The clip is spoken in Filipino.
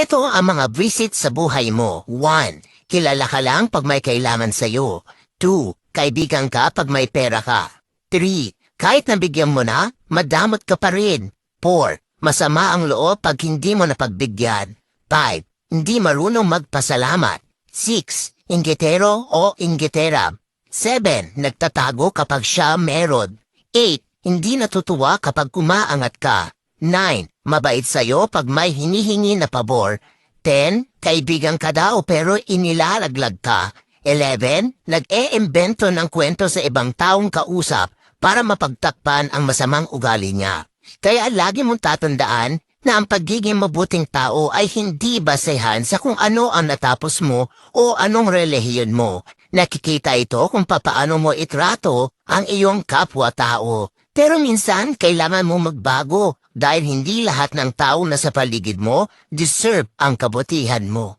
Ito ang mga visit sa buhay mo. 1. Kilala ka lang pag may kailangan sa'yo. 2. Kaibigan ka pag may pera ka. 3. Kahit nabigyan mo na, madamot ka pa rin. 4. Masama ang loob pag hindi mo napagbigyan. 5. Hindi marunong magpasalamat. 6. Inggitero o inggitera. 7. Nagtatago kapag siya meron. 8. Hindi natutuwa kapag kumaangat ka. 9. Mabait sa'yo pag may hinihingi na pabor. 10. Kaibigan ka daw pero inilalaglag ka. 11. Nag-e-imbento ng kwento sa ibang taong kausap para mapagtakpan ang masamang ugali niya. Kaya lagi mong tatandaan na ang pagiging mabuting tao ay hindi basehan sa kung ano ang natapos mo o anong relihiyon mo. Nakikita ito kung papaano mo itrato ang iyong kapwa-tao. Pero minsan kailangan mo magbago dahil hindi lahat ng tao na sa paligid mo deserve ang kabutihan mo.